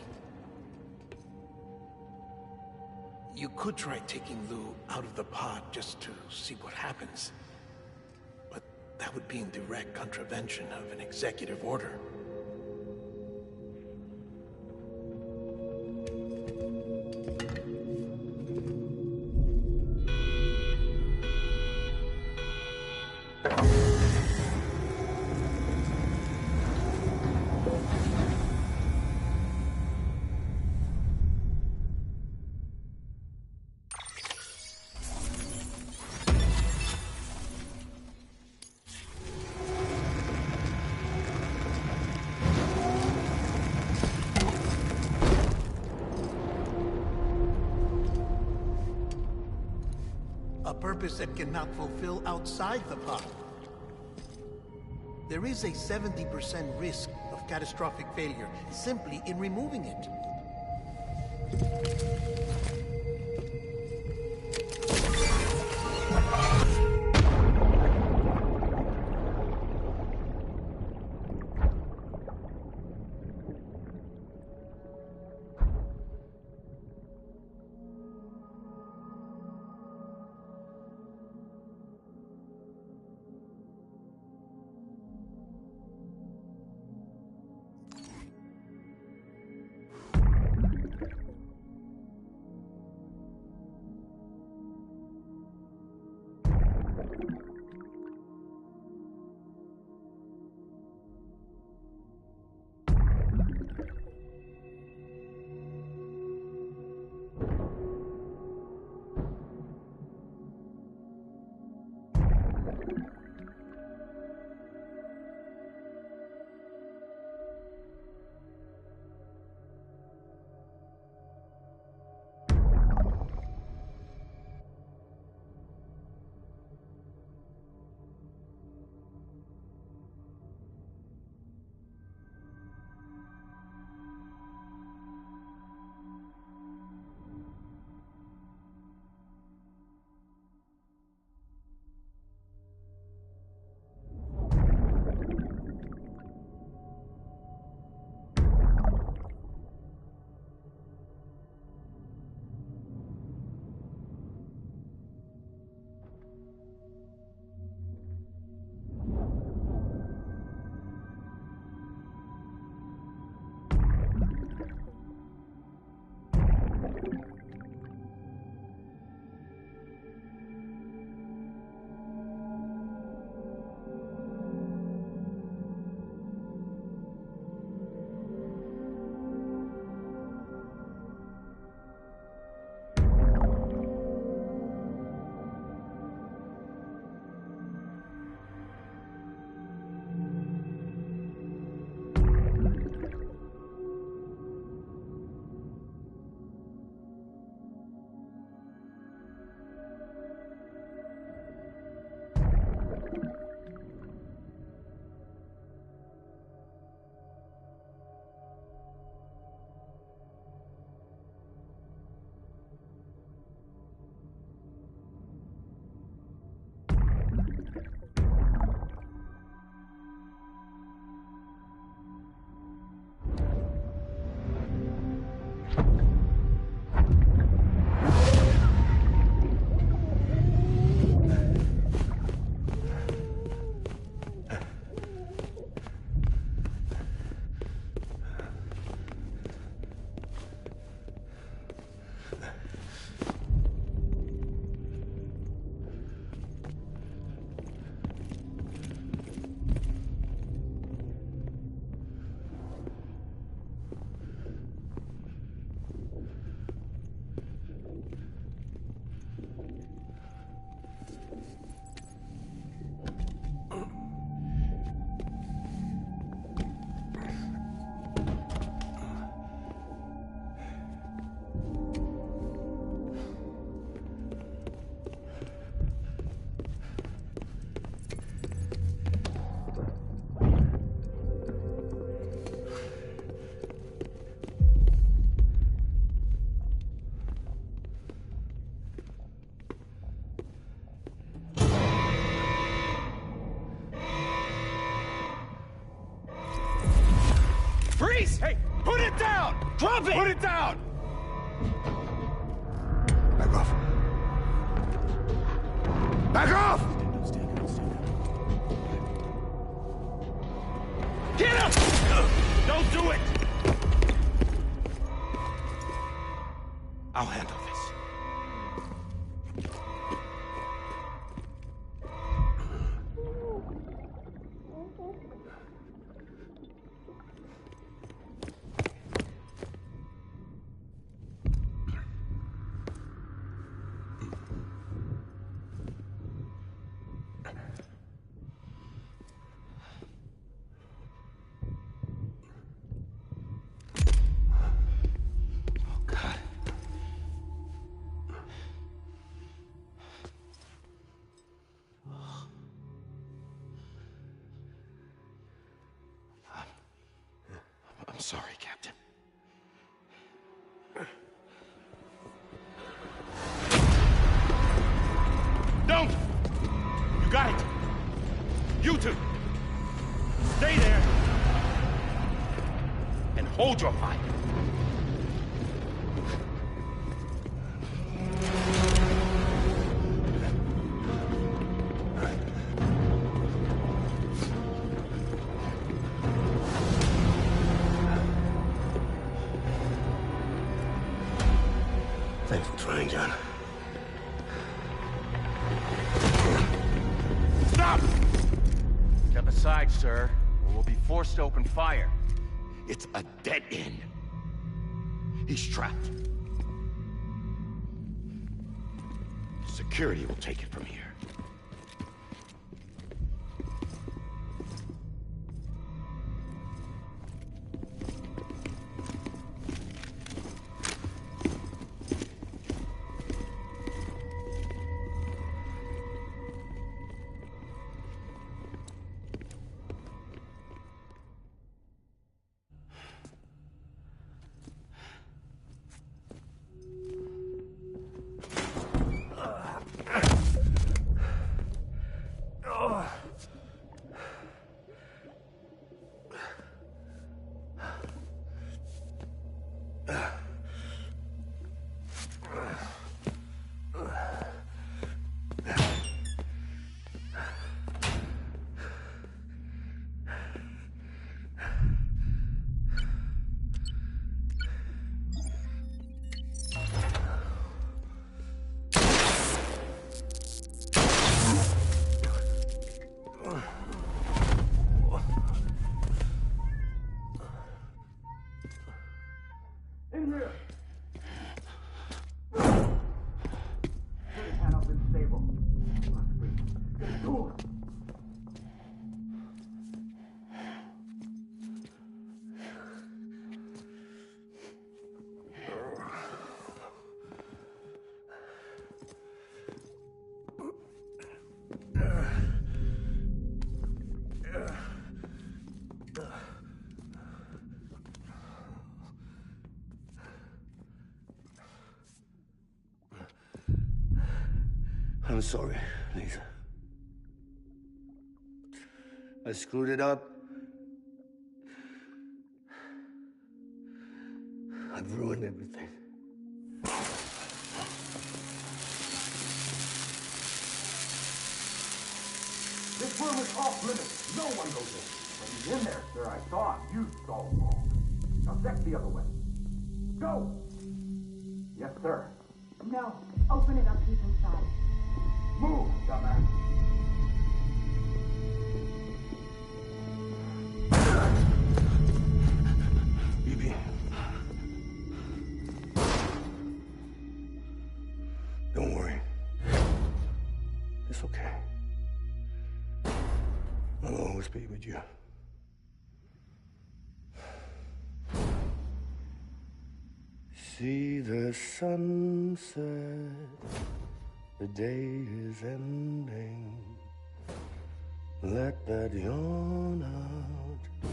You could try taking Lou out of the pod just to see what happens. But that would be in direct contravention of an executive order. A purpose that cannot fulfill outside the pod. There is a 70% risk of catastrophic failure simply in removing it. Police! Hey, put it down! Drop it! Put it down! Back off. Back off! Get him! Don't do it! I'll handle this. I'm sorry, Captain. Don't! You got it! You two! Stay there! And hold your fire! Thanks for trying, John. Stop! Step aside, sir, or we'll be forced to open fire. It's a dead end. He's trapped. Security will take it from here. I'm sorry, Lisa. I screwed it up. I've ruined everything. This room is off limits. No one goes in. When he's in there, sir, I saw him. You saw him all. Now check the other way. Go! Yes, sir. No. Open it up. He's inside. Move, dumbass. BB. Don't worry. It's okay. I'll always be with you. See the sunset, the day is ending. Let that yawn out,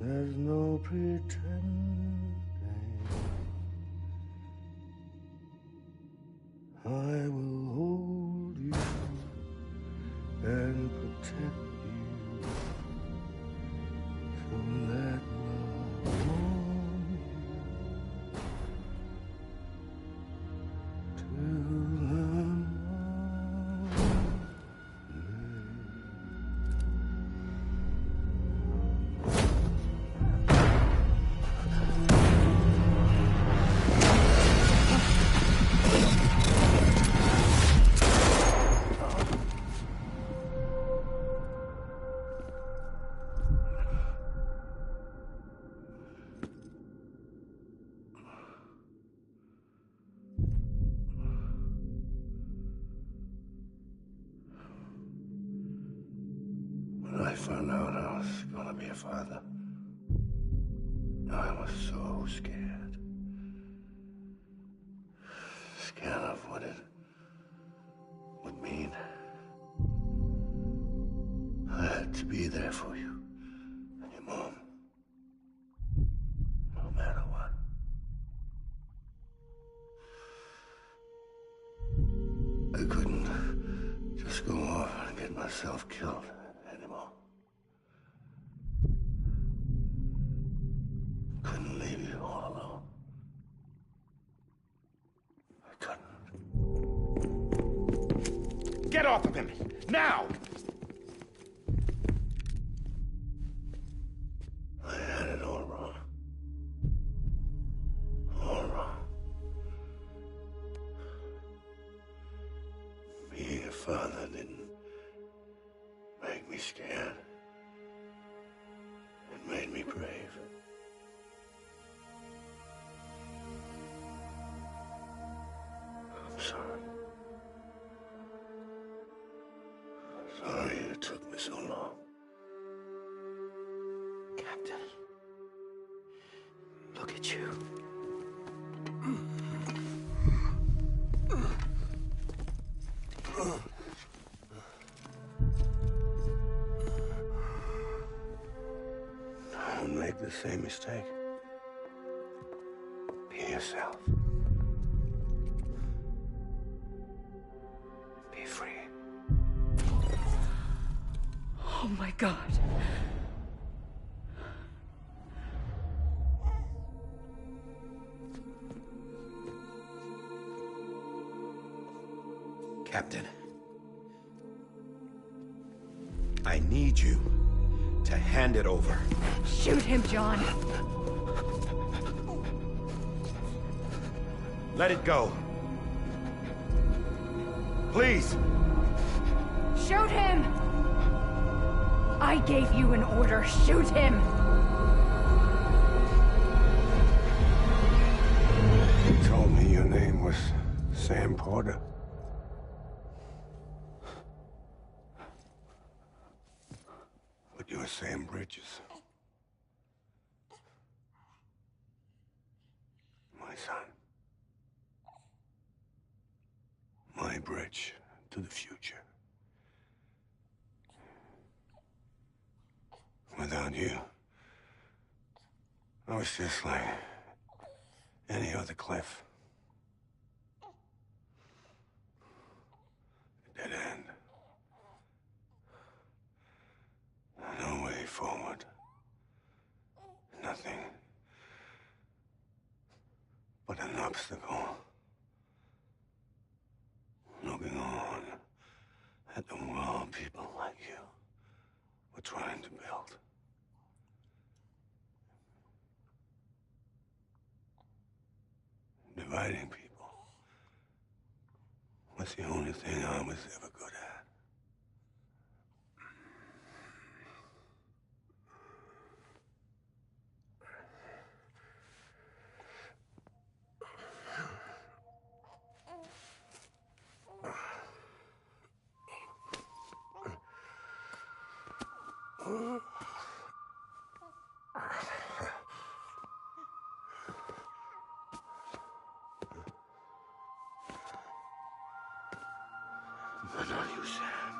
there's no pretending. I will hold you and protect you. So let love I found out I was gonna be a father, I was so scared. Scared of what it would mean. I had to be there for you and your mom, no matter what. I couldn't just go off and get myself killed anymore. Couldn't leave you all alone. I couldn't. Get off of him! Now! I had it all wrong. All wrong. Being a father didn't make me scared. It made me brave. I'm sorry. Sorry it took me so long. Captain, look at you. Don't make the same mistake. Be yourself. Be free. Oh my God. Captain, I need you to hand it over. Shoot him, John. Let it go. Please. Shoot him! I gave you an order. Shoot him! You told me your name was Sam Porter. But you're Sam Bridges. My son. My bridge to the future. Without you, I was just like any other Cliff. A dead end. No way forward. Nothing but an obstacle. Looking on at the world people like you were trying to build. Dividing people was the only thing I was ever good at. But not you, Sam.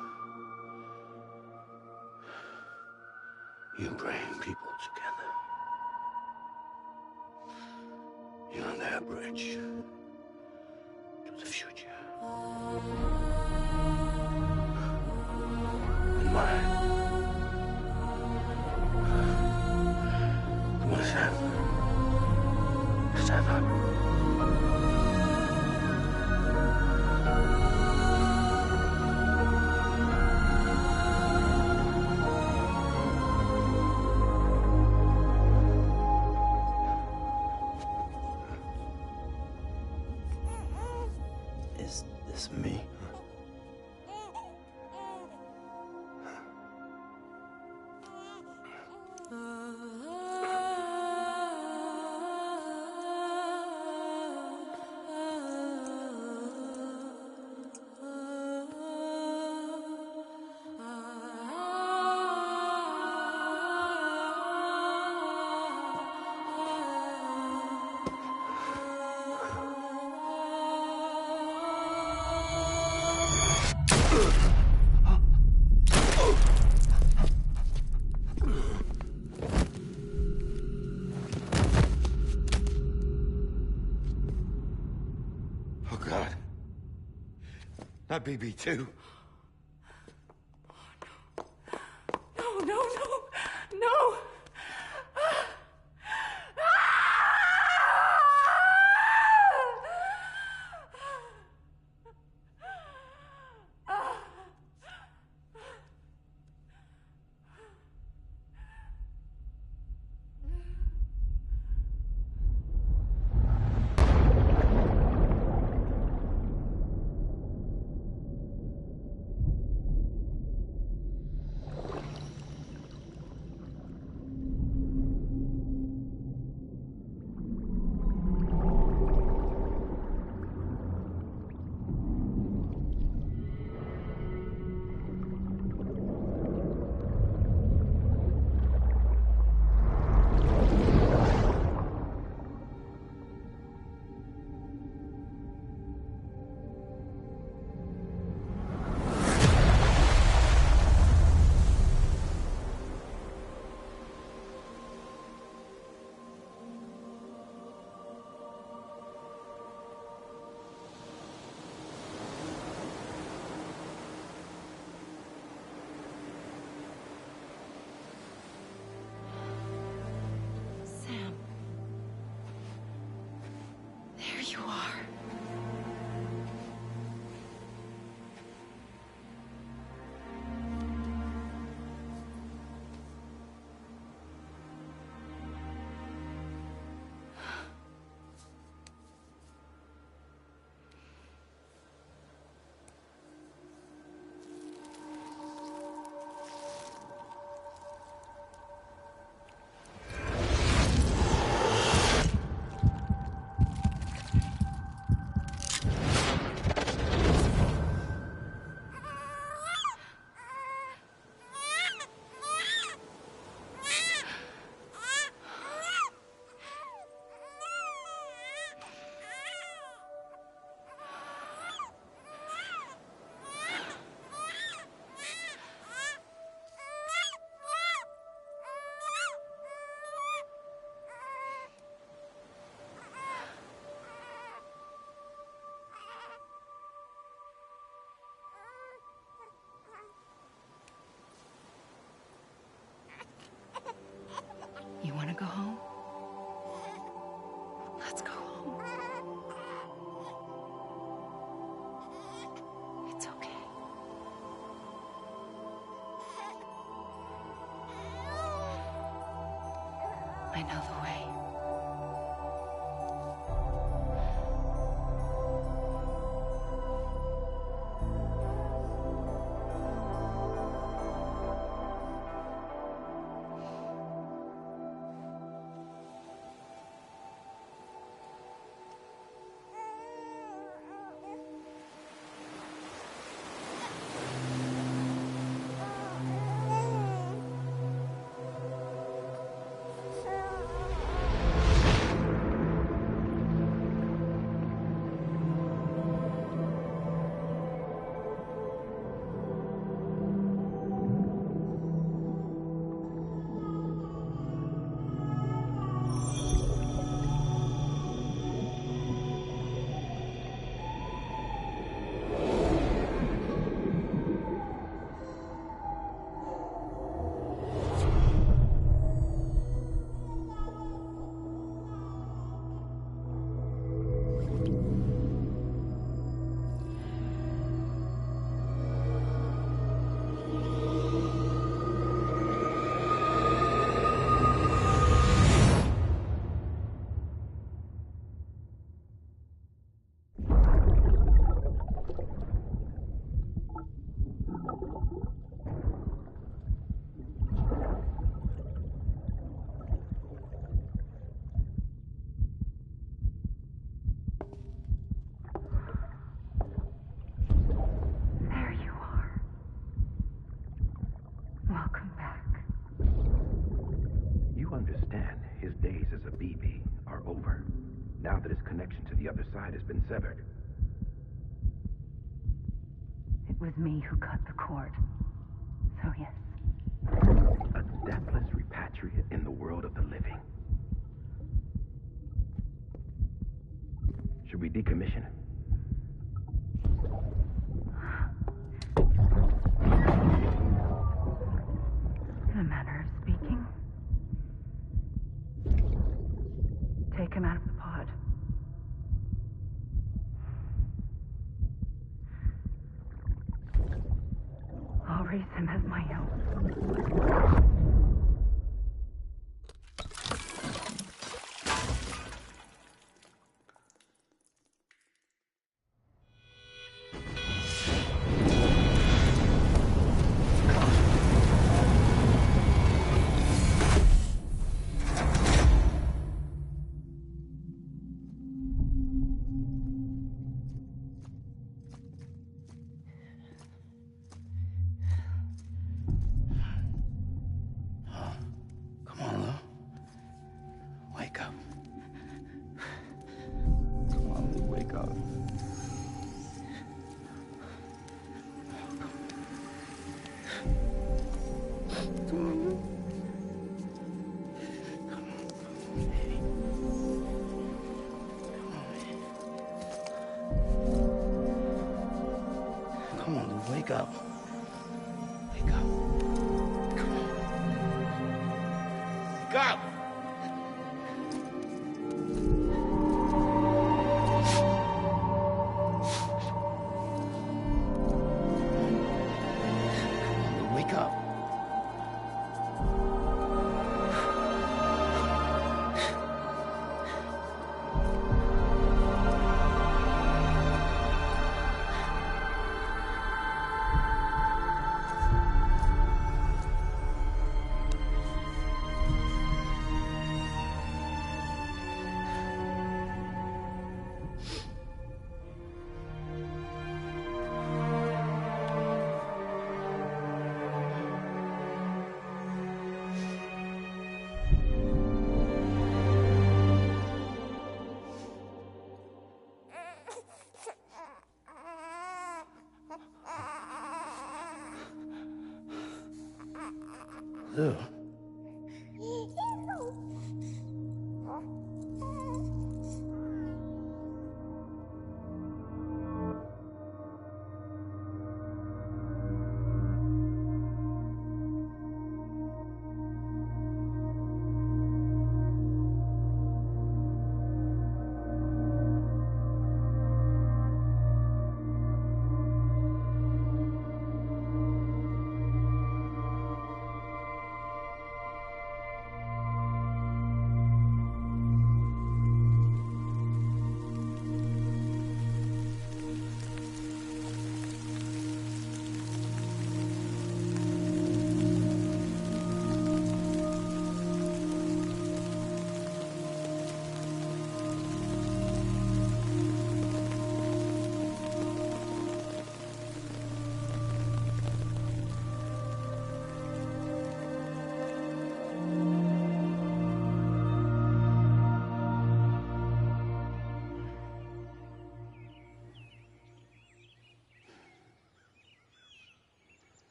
You bring people together. You're their bridge to the future. And mine. Come on, Sam. Stand up. Is this me? My baby, too. No, no, no, no! Sam. There you are. You want to go home? Let's go home. It's okay. I know the way. now that his connection to the other side has been severed. It was me who cut the cord. So yes. A deathless repatriate in the world of the living. Should we decommission it? him out of the pod. I'll raise him as my own. Come on, Lou. Wake up. Come on, Lou, wake up. Come on, Lou. Come on, Lou, wake up. Wake up. Come on. Wake up! Come on, Lou, wake up. Lou.